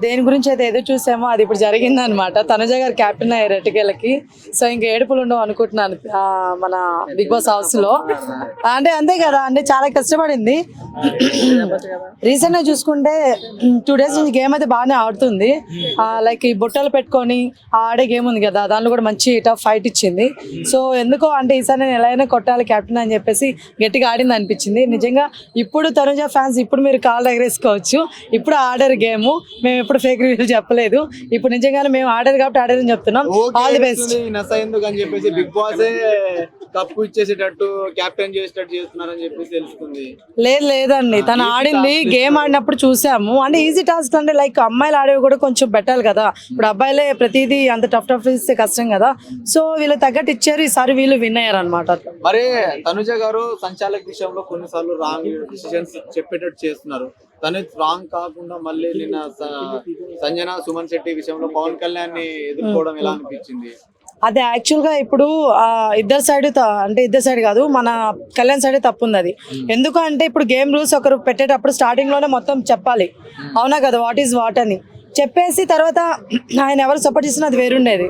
దేని గురించి అయితే ఎదురు చూసామో అది ఇప్పుడు జరిగింది అనమాట. తనుజ గారు క్యాప్టెన్ అయ్యారు ఎట్టకేలకి. సో ఇంకా ఏడుపులు ఉండవు అనుకుంటున్నాను మన బిగ్ బాస్ హౌస్ లో. అంటే అంతే కదా, అంటే చాలా కష్టపడింది. రీసెంట్ గా చూసుకుంటే 2 days నుంచి గేమ్ అయితే బాగానే ఆడుతుంది. లైక్ ఈ బుట్టలు పెట్టుకొని ఆడే గేమ్ ఉంది కదా, దాంట్లో కూడా మంచి టఫ్ ఫైట్ ఇచ్చింది. సో ఎందుకో అంటే ఈసారి నేను ఎలా అయినా కొట్టాలి క్యాప్టెన్ అని చెప్పేసి గట్టిగా ఆడింది అనిపించింది. నిజంగా ఇప్పుడు తనుజ ఫ్యాన్స్ ఇప్పుడు మీరు కాల్ ఎగరేసుకోవచ్చు. ఇప్పుడు ఆడారు గేమ్, మేము ఎప్పుడు ఫేక్ రివ్యూలు చెప్పలేదు. ఇప్పుడు నిజంగానే మేము ఆడారు కాబట్టి ఆడారని చెప్తున్నాం. All the best. ఎందుకని చెప్పేసి బిగ్ బాస్ కప్పు ఇచ్చేసేటట్టు క్యాప్టెన్ చేసేటట్టు చేస్తున్నారని చెప్పేసి తెలుస్తుంది. లేదండి, తను ఆడింది గేమ్ ఆడినప్పుడు చూసాము. అంటే ఈజీ టాస్క్ అంటే లైక్ అమ్మాయిలు ఆడేవి కూడా కొంచెం బెటర్ కదా. ఇప్పుడు అబ్బాయిలే ప్రతిదీ అంత టఫ్ ఇస్తే కష్టం కదా. సో వీళ్ళు తగ్గట్టు ఇచ్చారు, ఈసారి వీళ్ళు విన్ అయ్యారు అనమాట. మరి తనుజ గారు సంచాలక విషయంలో కొన్నిసార్లు రాంగ్ డిసిషన్స్ చెప్పేటట్టు చేస్తున్నారు. తను రాంగ్ కాకుండా మళ్ళీ నిన్న సంజన సుమన్ శెట్టి విషయంలో పవన్ కళ్యాణ్ ని ఎదుర్కోవడం ఎలా అనిపించింది? అదే యాక్చువల్గా ఇప్పుడు ఇద్దరు సైడ్ కాదు, మన కళ్యాణ్ సైడ్ తప్పు ఉంది అది. ఎందుకు అంటే ఇప్పుడు గేమ్ రూల్స్ ఒకరు పెట్టేటప్పుడు స్టార్టింగ్ లోనే మొత్తం చెప్పాలి, అవునా కదా, వాట్ ఈజ్ వాట్ అని చెప్పేసి తర్వాత ఆయన ఎవరు సపోర్ట్ చేసినా అది వేరుండేది.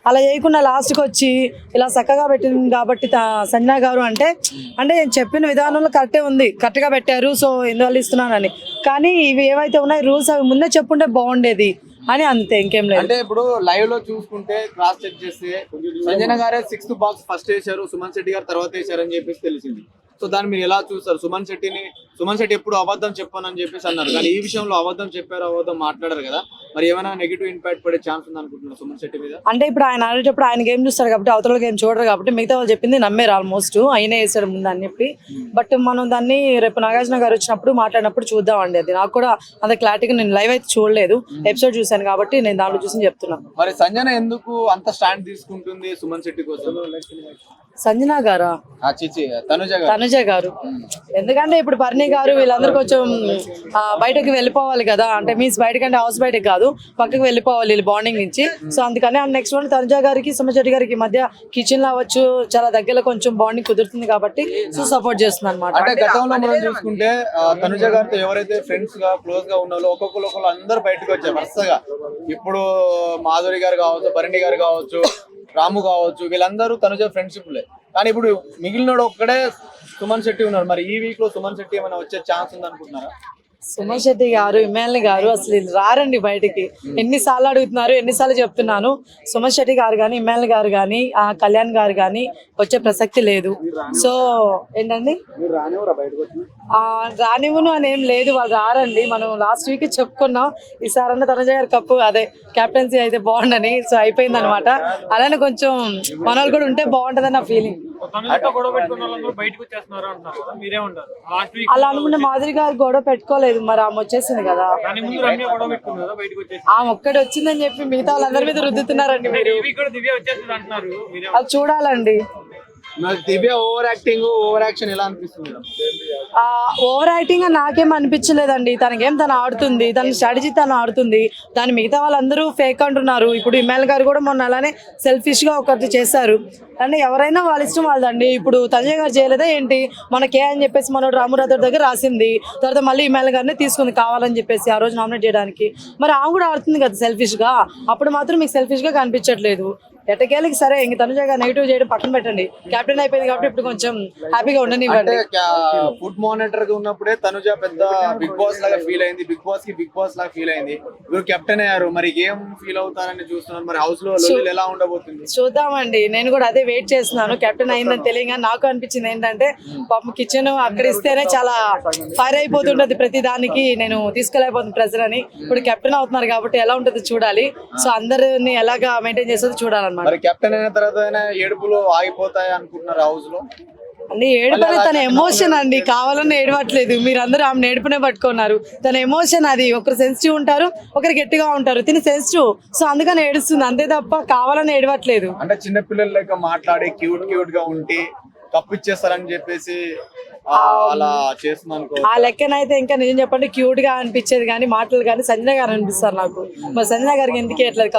అలా చేయకుండా లాస్ట్కి వచ్చి ఇలా చక్కగా పెట్టింది కాబట్టి సంజన గారు అంటే నేను చెప్పిన విధానంలో కరెక్టే ఉంది, కరెక్ట్గా పెట్టారు, సో ఎందువల్ల ఇస్తున్నానని. కానీ ఇవి ఏవైతే ఉన్నాయి రూల్స్ అవి ముందే చెప్పుంటే బాగుండేది అని, అంతే, ఇంకేం లేదు. అంటే ఇప్పుడు లైవ్ లో చూసుకుంటే క్రాస్ చెక్ చేస్తే సంజన గారే 6th బాక్స్ ఫస్ట్ వేశారు, సుమన్ శెట్టి గారు తర్వాత వేశారు అని చెప్పేసి తెలిసింది. సో దాన్ని మీరు ఎలా చూస్తారు? సుమన్ శెట్టి ఎప్పుడు అబద్ధం చెప్పానని చెప్పేసి అన్నారు, కానీ ఈ విషయంలో అబద్ధం మాట్లాడారు కదా. మరి ఏమైనా నెగిటివ్ ఇంపాక్ట్ పడే ఛాన్స్ ఉంది అనుకుంటున్నారు సుమన్ శెట్టి మీద? అంటే ఇప్పుడు ఆయన ఆడేటప్పుడు ఆయన గేమ్ చూస్తారు కాబట్టి అవతల గేమ్ చూడరు కాబట్టి మిగతా వాళ్ళు చెప్పింది నమ్మేరు ఆల్మోస్ట్, ఆయనే వేసాడు ముందు అని చెప్పి. బట్ మనం దాన్ని రేపు నాగార్జున గారు వచ్చినప్పుడు మాట్లాడినప్పుడు చూద్దామండి. అది నాకు కూడా అంత క్లారిటీగా నేను లైవ్ అయితే చూడలేదు, ఎపిసోడ్ చూసాను కాబట్టి నేను దాంట్లో చూసి చెప్తున్నాను. మరి సంజన ఎందుకు అంత స్టాండ్ తీసుకుంటుంది సుమన్ శెట్టి కోసం? సంజన గారా? తనుజ గారు. ఎందుకంటే ఇప్పుడు పర్ణి గారు వీళ్ళందరూ కొంచెం బయటకు వెళ్ళిపోవాలి కదా, అంటే మీన్స్ బయటకంటే హౌస్ బయటకు కాదు, పక్కకు వెళ్ళిపోవాలి వీళ్ళు బాండింగ్ నుంచి. సో అందుకని నెక్స్ట్ వన్ తనుజ గారికి సుమన్ శెట్టి గారికి మధ్య కిచెన్ లో అవ్వచ్చు చాలా దగ్గరలో కొంచెం బాండింగ్ కుదురుతుంది కాబట్టి సో సపోర్ట్ చేస్తుంది అనమాట. అంటే గతంలో మనం చూసుకుంటే తనుజ గారితో ఎవరైతే ఫ్రెండ్స్ గా క్లోజ్ గా ఉన్నారో ఒక్కొక్కరు అందరూ బయటకు వచ్చారు వరుసగా. ఇప్పుడు మాధురి గారు కావచ్చు, భరణి గారు కావచ్చు, రాము కావచ్చు, వీళ్ళందరూ తనుజ ఫ్రెండ్షిప్ లే. కానీ ఇప్పుడు మిగిలినోడు ఒక్కడే సుమన్ శెట్టి ఉన్నారు. మరి ఈ వీక్ లో సుమన్ శెట్టి ఏమైనా వచ్చే ఛాన్స్ ఉంది అనుకుంటున్నారా? సుమన్ శెట్టి గారు, ఎమ్మెల్యే గారు అసలు రారండి బయటికి. ఎన్నిసార్లు అడుగుతున్నారు, ఎన్నిసార్లు చెప్తున్నాను. సుమన్ శెట్టి గారు కానీ, ఎమ్మెల్యే గారు కానీ, కళ్యాణ్ గారు కానీ వచ్చే ప్రసక్తి లేదు. సో ఏంటండి, రానివ్వను అని ఏం లేదు, వాళ్ళు రారండి. మనం లాస్ట్ వీక్ చెప్పుకున్నాం ఈసారన్నా తనుజ గారి కప్పు అదే క్యాప్టెన్సీ అయితే బాగుండని. సో అయిపోయింది అనమాట. అలానే కొంచెం మన వాళ్ళు కూడా ఉంటే బాగుంటదని నా ఫీలింగ్. అలా అనుకుంటే మాధురి గారు గొడవ పెట్టుకోలేదు, మరి ఆమె వచ్చేసింది కదా. ఆమె ఒక్కటి వచ్చిందని చెప్పి మిగతా వాళ్ళందరి మీద రుద్దుతున్నారండి మీరు. అది చూడాలండి. దివ్య ఓవర్ యాక్షన్ ఎలా అనిపిస్తుంది? ఓవర్ యాక్టింగ్ అని నాకేం అనిపించలేదండి. తనకేం తను ఆడుతుంది, తన స్ట్రాటజీ తను ఆడుతుంది. దాని మిగతా వాళ్ళందరూ ఫేక్ అంటున్నారు. ఇప్పుడు ఎమ్మెల్యే గారు కూడా మొన్న అలానే సెల్ఫిష్ గా ఒకటి చేశారు. అంటే ఎవరైనా వాళ్ళ ఇష్టం వాళ్ళదండి. ఇప్పుడు తనుజ గారు చేయలేదా ఏంటి, మనకే అని చెప్పేసి మనోడు రామురాథోడ్ దగ్గర రాసింది, తర్వాత మళ్ళీ ఎమ్మెల్యే గారిని తీసుకుంది కావాలని చెప్పేసి ఆ రోజు నామినేట్ చేయడానికి. మరి ఆమె కూడా ఆడుతుంది కదా సెల్ఫిష్ గా, అప్పుడు మాత్రం మీకు సెల్ఫిష్ గా కనిపించట్లేదు. ఎట్టకేళ్ళకి సరే ఇంక తనుజ గారు నెగిటివ్ చేయడం పక్కన పెట్టండి, క్యాప్టెన్ అయిపోయింది కాబట్టి ఇప్పుడు కొంచెం హ్యాపీగా ఉండనివ్వండి. ఫుడ్ మానిటర్ గా ఉన్నప్పుడే తనుజ పెద్ద బిగ్ బాస్ లాగా ఫీల్ అయింది, బిగ్ బాస్ లాగా ఫీల్ అయింది. మీరు కెప్టెన్ అయ్యారు, మరి ఏం ఫీల్ అవుతారని చూస్తున్నాను. మరి హౌస్ లో ఎలా ఉండబోతుంది చూద్దామండి. నేను కూడా అదే వెయిట్ చేస్తున్నాను. కెప్టెన్ అయిందని తెలియగా నాకు అనిపించింది ఏంటంటే పాపం కిచెన్ అక్కడ ఇస్తేనే చాలా ఫైర్ అయిపోతుంటది ప్రతి దానికి, నేను తీసుకెళ్ళైపోతుంది ప్రెజర్ అని. ఇప్పుడు కెప్టెన్ అవుతున్నారు కాబట్టి ఎలా ఉంటుంది చూడాలి. సో అందరిని ఎలాగా మెయింటైన్ చేసేది చూడాలి. మరి కెప్టెన్ అయిన తర్వాత ఏడుపులు ఆగిపోతాయి అనుకుంటున్నారు హౌస్ లో? అంటే ఏడుపనే తన ఎమోషన్ అండి, కావాలని ఏడవట్లేదు. మీరు అందరూ ఆమె ఏడుపునే పట్టుకున్నారు. తన ఎమోషన్ అది. ఒకరు సెన్సిటివ్ ఉంటారు, ఒకరు గట్టిగా ఉంటారు, తిని సెన్సిటివ్, సో అందుకని ఏడుస్తుంది అంతే తప్ప కావాలని ఏడవట్లేదు. అంటే చిన్న పిల్లలు లెక్క మాట్లాడి క్యూట్ గా ఉండి కప్పు ఇచ్చేస్తారని చెప్పేసి అలా చేస్తుంది అనుకో. ఆ లెక్కనైతే ఇంకా నిజం చెప్పండి క్యూట్ గా అనిపించేది కానీ మాటలు కానీ సంజన గారు అనిపిస్తారు నాకు. మరి సంజన గారికి ఎందుకు ఎట్లేదు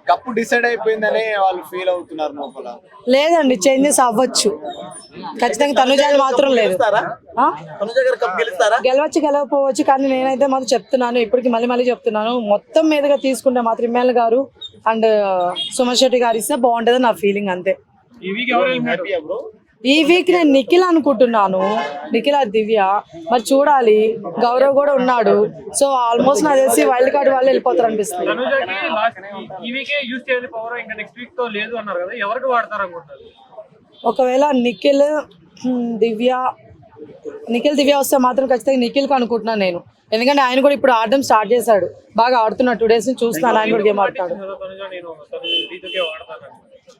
కప్పు డిసైడ్ అయిపోయిందని వాళ్ళు ఫీల్ అవుతున్నారు లోపల. లేదండి, చేంజెస్ అవ్వచ్చు ఖచ్చితంగా. తనుజాని మాత్రం లేదు. ఆ? గెలవచ్చు గెలవకపోవచ్చు, కానీ నేనైతే మాత్రం చెప్తున్నాను, ఇప్పటికి మళ్ళీ చెప్తున్నాను, మొత్తం మీదుగా తీసుకుంటే మాత్రం ఇమ్మాయిల్ గారు అండ్ సుమన్ శెట్టి గారు ఇస్తే బాగుంటుంది నా ఫీలింగ్ అంతే. ఈ వీక్ నేను నిఖిల్ అనుకుంటున్నాను, నిఖిల్ దివ్య, మరి చూడాలి. గౌరవ్ కూడా ఉన్నాడు, సో ఆల్మోస్ట్ నాకు తెలిసి వైల్డ్ కార్డ్ వాళ్ళు వెళ్ళిపోతారు అనిపిస్తుంది. ఒకవేళ నిఖిల్ దివ్య వస్తే మాత్రం ఖచ్చితంగా నిఖిల్కి అనుకుంటున్నాను నేను, ఎందుకంటే ఆయన కూడా ఇప్పుడు ఆడడం స్టార్ట్ చేశాడు, బాగా ఆడుతున్నాడు. 2 days నుంచి చూస్తున్నాను ఆయన కూడా గేమ్ ఆడుతాడు.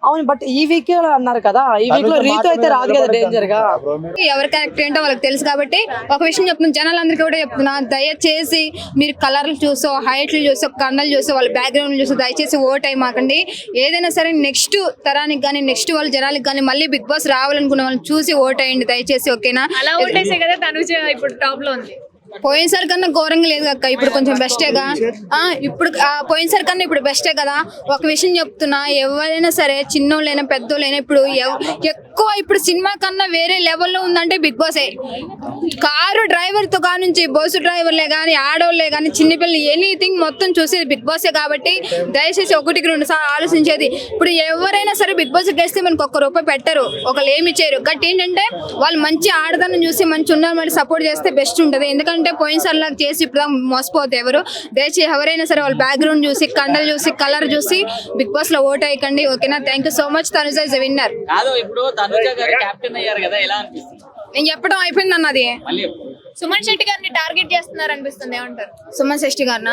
అవును, బట్ ఈ వీక్ అన్నారు కదా, ఈ వీక్ లో రీతు అయితే రాదు కదా డేంజర్ గా. ఎవరు కరెక్ట్ ఏంటో వాళ్ళకి తెలుసు కాబట్టి ఒక విషయం చెప్తున్నాను, జనాలందరికీ కూడా చెప్తున్నా, దయచేసి మీరు కలర్లు చూసో, హైట్లు చూసో, కండలు చూసో, వాళ్ళ బ్యాక్గ్రౌండ్ చూసో దయచేసి ఓట్ అయ్యి మాకండి. ఏదైనా సరే నెక్స్ట్ తరానికి కానీ నెక్స్ట్ వాళ్ళ జనాలకి కానీ మళ్ళీ బిగ్ బాస్ రావాలనుకున్న వాళ్ళని చూసి ఓట్ అయ్యండి దయచేసి, ఓకేనా? అలా ఓటేసే కదా తనుజ ఇప్పుడు టాప్ లో ఉంది. పోయినసారి కన్నా ఘోరంగా లేదు అక్క, ఇప్పుడు కొంచెం బెస్టేగా. ఇప్పుడు పోయినసారి కన్నా ఇప్పుడు బెస్టే కదా. ఒక విషయం చెప్తున్నా, ఎవరైనా సరే చిన్నోళ్ళైనా పెద్దోళ్ళైనా ఇప్పుడు ఎక్కువ ఇప్పుడు సినిమా కన్నా వేరే లెవెల్లో ఉందంటే బిగ్ బాసే. కారు డ్రైవర్ తో కానుంచి బస్సు డ్రైవర్లే కానీ ఆడోళ్లే కానీ చిన్నపిల్లలు ఎనీథింగ్ మొత్తం చూసేది బిగ్ బాసే కాబట్టి దయచేసి 1-2 సార్లు ఆలోచించేది. ఇప్పుడు ఎవరైనా సరే బిగ్ బాస్ గెలిస్తే మనకు ₹1 పెట్టరు, ఒకళ్ళు ఏమి చేయరు. బట్ ఏంటంటే వాళ్ళు మంచి ఆడదాన్ని చూసి మంచి ఉన్నారు మరి సపోర్ట్ చేస్తే బెస్ట్ ఉంటుంది. ఎందుకంటే పోయినసారి లాగా చేసి ఇప్పుడు మోసపోతే ఎవరు. దయచేసి ఎవరైనా సరే వాళ్ళ బ్యాక్గ్రౌండ్ చూసి, కండలు చూసి, కలర్ చూసి బిగ్ బాస్ లో ఓట్ అయ్యకండి, ఓకేనా? Thank you so much. Tanuja is winner. నేను చెప్పడం అయిపోయింది అన్నది. సుమన్ శెట్టి గారిని టార్గెట్ చేస్తున్నారు అనిపిస్తుంది, ఏమంటారు? సుమన్ శెట్టి గారిన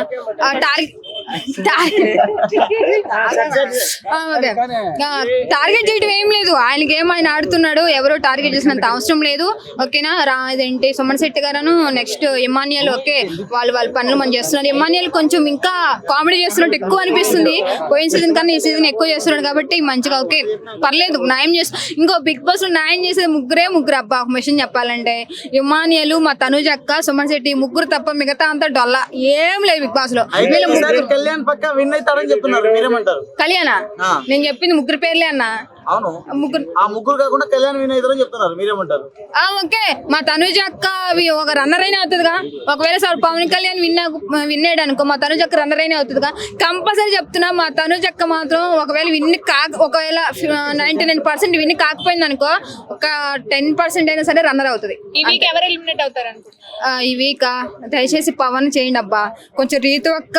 టార్గెట్ చేయడం ఏం లేదు, ఆయనకి ఏం ఆయన ఆడుతున్నాడు, ఎవరో టార్గెట్ చేసినంత అవసరం లేదు, ఓకేనా? ఇదేంటి సుమన్ శెట్టి గారు నెక్స్ట్ ఇమాన్యుయల్, ఓకే, వాళ్ళ పనులు మనం చేస్తున్నారు. ఇమాన్యుయల్ కొంచెం ఇంకా కామెడీ చేస్తున్నట్టు ఎక్కువ అనిపిస్తుంది, పోయిన సీజన్ కన్నా ఈ సీజన్ ఎక్కువ చేస్తున్నాడు కాబట్టి మంచిగా, ఓకే పర్లేదు, న్యాయం చేస్తు. ఇంకో బిగ్ బాస్ లో న్యాయం చేసేది ముగ్గురు అబ్బా. ఒక విషయం చెప్పాలంటే ఇమాన్యుయల్, మా తనుజ అక్క, సుమన్ శెట్టి ముగ్గురు తప్ప మిగతా అంతా డొల్లా, ఏం లేదు బిగ్ బాస్ లో. కళ్యాణ్ నేను చెప్పింది ముగ్గురు పేర్లే అన్న. ముగ్గురు కాకుండా కళ్యాణ్ విన్ అవుతారని చెప్తున్నారు, మీరేమంటారు? ఓకే, మా తనుజ అక్క ఒక రన్నర్ అయినా అవుతుందిగా. ఒకవేళ సార్ పవన్ కళ్యాణ్ విన్నాడు అనుకో, మా తనుజ అక్క రన్నర్ అయినా అవుతుందిగా. కంపల్సరీ చెప్తున్నా, మా తనుజ అక్క మాత్రం ఒకవేళ ఒకవేళ 99% విన్ కాకపోయింది అనుకో, ఒక 10% అయినా సరే రన్నర్ అవుతుంది. ఈ వీక్ ఎవరు ఎలిమినేట్ అవుతారు అనుకుంటున్నారు? ఈ వీక్ దయచేసి పవన్ చేయండి అబ్బా. కొంచెం రీతు అక్క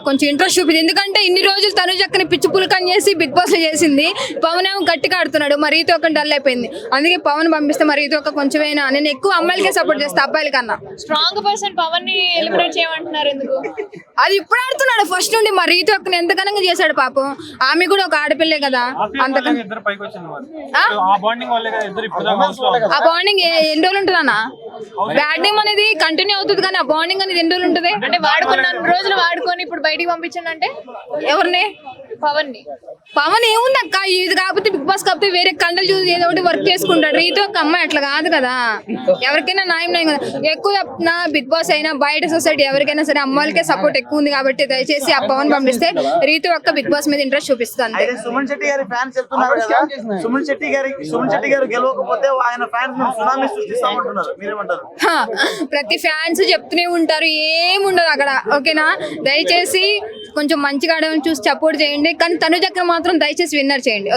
కొంచెం ఇంట్రెస్ట్ చూపింది, ఎందుకంటే ఇన్ని రోజులు తనుజ అక్కని పిచ్చి పులకని చేసి బిగ్ బాస్ లో చేసింది. పవన్ ఏమో గట్టిగా ఆడుతున్నాడు, మరి రీతు అక్క డల్ అయిపోయింది. అందుకే పవన్ పంపిస్తే మరి రీతు అక్క కొంచెమైనా, నేను ఎక్కువ అమ్మాయిలకే సపోర్ట్ చేస్తా అబ్బాయిల కన్నా. స్ట్రాంగ్ పర్సన్ పవన్ ని ఎలిమినేట్ చేయమంటున్నారు ఎందుకు? అది ఇప్పుడు ఆడుతున్నాడు ఫస్ట్ నుండి, మరి రీతు అక్కని ఎంత ఘనంగా చేశాడు పాపం. ఆమె కూడా ఒక ఆడపిల్లే కదా, అంతకన్నా ఆ బాండింగ్ ఎన్ని రోజులు ఉంటుంది అన్న? బ్యాటింగ్ అనేది కంటిన్యూ అవుతుంది కానీ ఆ బాండింగ్ అనేది ఎన్ని రోజులు ఉంటుంది? అంటే వాడుకున్న రోజులు వాడుకొని ఇప్పుడు బయటికి పంపించండి అంటే ఎవరిని? పవన్ ఏముంది అక్క, ఇది కాకపోతే బిగ్ బాస్ కాకపోతే వేరే కండలు చూసి ఏదో ఒకటి వర్క్ చేసుకుంటాడు. రీతు ఒక అమ్మాయి అట్లా కాదు కదా, ఎవరికైనా న్యాయం కదా. ఎక్కువ చెప్తున్నా, బిగ్ బాస్ అయినా బయట సొసైటీ ఎవరికైనా సరే అమ్మాయిలకే సపోర్ట్ ఎక్కువ ఉంది కాబట్టి దయచేసి ఆ పవన్ పంపిస్తే రీతు ఒక్క బిగ్ బాస్ మీద ఇంట్రెస్ట్ చూపిస్తుంది. సుమన్ శెట్టి గారి ఫ్యాన్స్ చెప్తున్నారు కదా, సుమన్ శెట్టి గారు గెలవకపోతే ఆయన ఫ్యాన్స్ సునామీ సృష్టిస్తామంటున్నారు, మీరేమంటారు? ప్రతి ఫ్యాన్స్ చెప్తూనే ఉంటారు, ఏముండదు అక్కడ, ఓకేనా? దయచేసి కొంచెం మంచిగా ఆడమని చూసి సపోర్ట్ చేయండి, కానీ తనుజ అక్క మాత్రం దయచేసి విన్నర్ చేయండి.